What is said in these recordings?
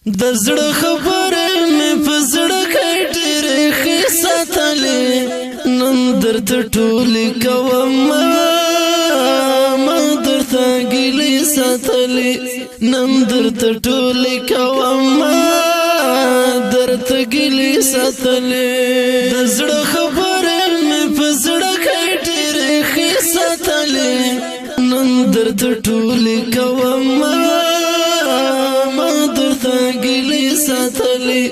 د زړه خبره مې په زړه کې ډېرې ښې ساتلې نن درته ټولې کوم ما درته ګیلې ساتلې نن درته ټولې کوم درته ګیلې ساتلې د زړه خبره مې په زړه کې ډېرې ښې ساتلې نن درته ټولې کوم ګیلې ساتلې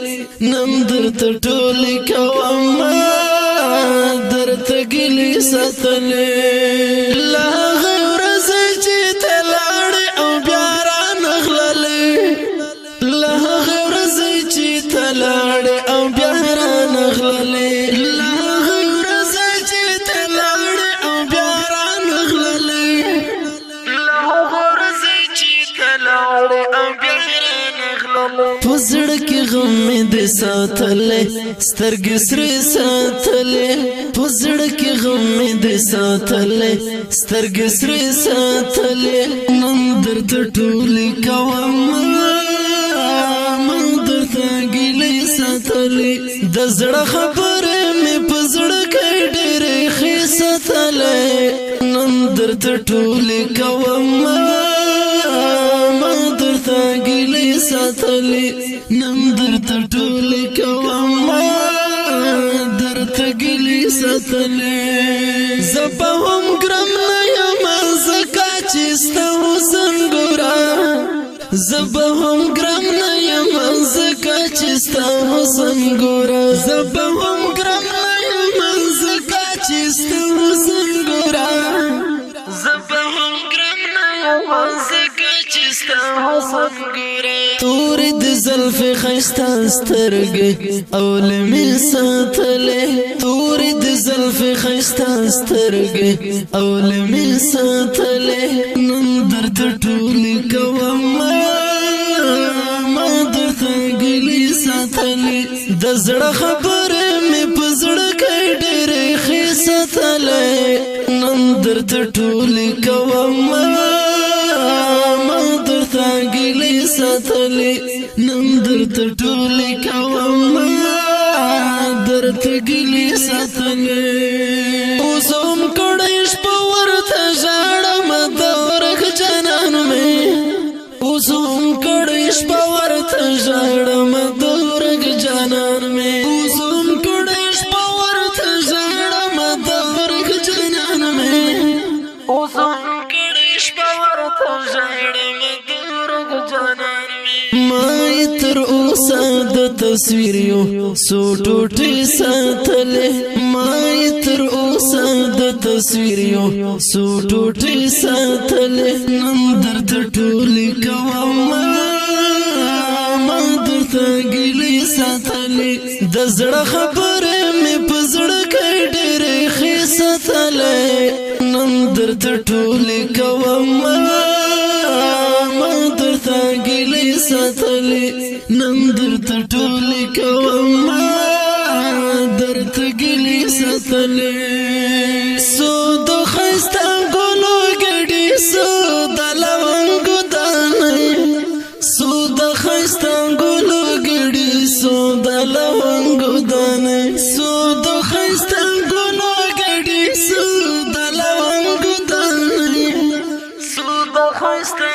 نن درته ټولې کوم درته ګیلې ساتلې له هغې ورځې چې ته لاړې او بیا رانغللې له هغې ورځې چې ته لاړې او بیا رانغللې له هغې ورځې چې ته لاړې او بیا رانغللې له هغې ورځې چې ته لاړې او بیا په زړه کې غم مې دې ساتلې سترګې سرې ساتلې په زړه کې غم مې دې ساتلې سترګې سرې ساتلې نن درته ټولې کوم درته ګیلې ساتلې د زړه خبرې مې په زړه کې ډېرې ښې ساتلې نن درته ټولې کوم ساتلې نن درته ټولې کوم درته ګیلې ساتلې زه به هم ګرم نه یم ځکه چې ستا حسن ګوره زه به هم ګرم نه یم ځکه چې ستا حسن ګوره زه به هم ګرم نه یم ځکه چې ستا حسن ګوره زه به هم ګرم نه یم ځکه چې ستا حسن ګوره تورې د زلفې ښایسته سترګې اولې مې ساتلې تورې د زلفې ښایسته سترګې اولې مې ساتلې نن درته ټولې کوم درته ګیلې ساتلې د زړه خبرې مې په زړه کې ډېرې ښې ساتلې نن درته ټولې کوم ګیلې ساتلې نن درته ټولې کوم درته ګیلې ساتلې اوس هم کړی شپه ورته ژاړم د ورک جانان مې اوس هم کړی شپه ورته ژاړم د ورک جانان مې اوس هم کړی شپه ورته ژاړم د ورک جانان مې اوس هم کړی شپه ورته ژاړم ما تر اوسه د تصویر یو څو ټوټې ساتلې ما تر اوسه د تصویر یو څو ټوټې ساتلې نن درته ټولې کوم درته ګیلې ساتلې د زړه خبرې مې په زړه کې ډېرې ښې ساتلې نن درته ټولې کوم ساتلې نن درته ټولې کوم درته ګیلې ساتلې سو د ښایسته ګلو ګډې سو د لونګو دانې سو د ښایسته ګلو ګډې سو د لونګو دانې سو د ښایسته ګلو ګډې سو د لونګو دانې سو د ښایسته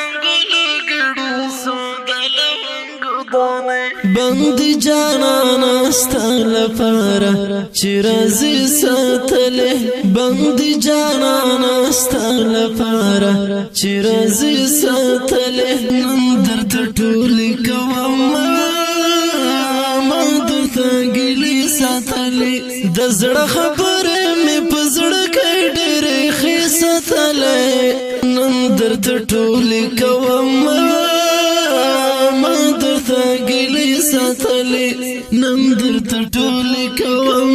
بند جانانا ستا لپاره چې راځي ساتلې بند جانانا ستا لپاره چې راځي ساتلې نن درته ټولې کوم درته ګیلې ساتلې د زړه خبرې مې په زړه کې ډېرې ښې ساتلې نن درته ټولې کوم ساتلې نن درته ټولې کوم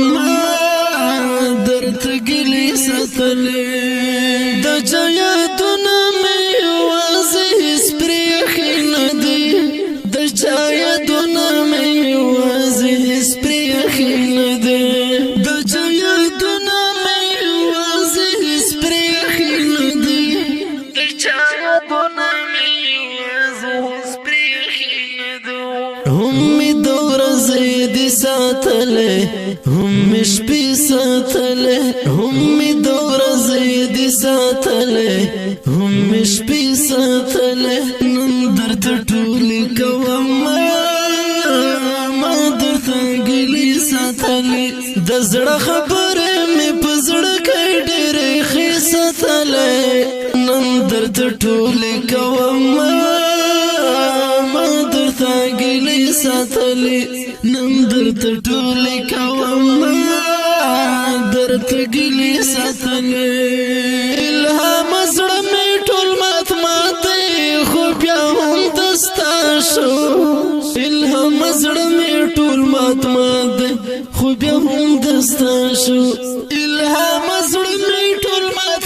درته ګیلې ساتلې د چا یادونه مې یوازې هېڅ پرېښې نه دي د چا یادونه مې یوازې هېڅ پرېښې نه دي د چا یادونه مې یوازې هېڅ پرېښې نه دي د چا یادونه مې یوازې هېڅ پرېښې نه دي دي ساتلې هم شپې ساتلې هم د ورځې دي ساتلې هم شپې ساتلې نن درته ټولې کوم ما درته ګلې ساتلې د زړه خبرې مې په زړه کې ډېرې ښې ساتلې نن درته ټولې کوم ما درته ګلې ساتلې نن درته ټولې کوم درته ګلې ساتلې الهام زړه مې ټول مات خو بیا هم دستا شو الهام زړه مې ټول مات خو بیا هم دستا شو الهام زړه مې ټول مات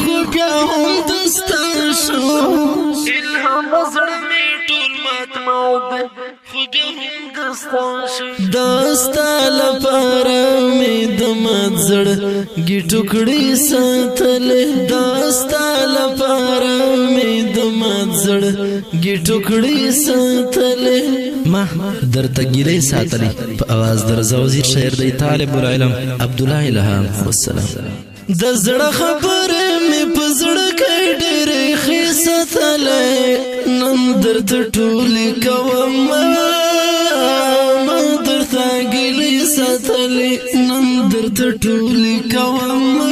خو بیا هم دستا شو الهام زړه مې ټول مات خو بیا هم دستا شو دستا لپاره مې د مات زړه ګیټو کړې ساتلې دستا لپاره مې د مات زړه ګیټو کړې ساتلې ما درته ګیلې ساتلې په आवाज درځوزي شعر دی طالب العلم عبدالله الهام والسلام د زړه خبرې مې په زړه کې ډېرې ښې ساتلې نن درته ټولې کوم ما درته ګیلې ساتلې نن درته ټولې کوم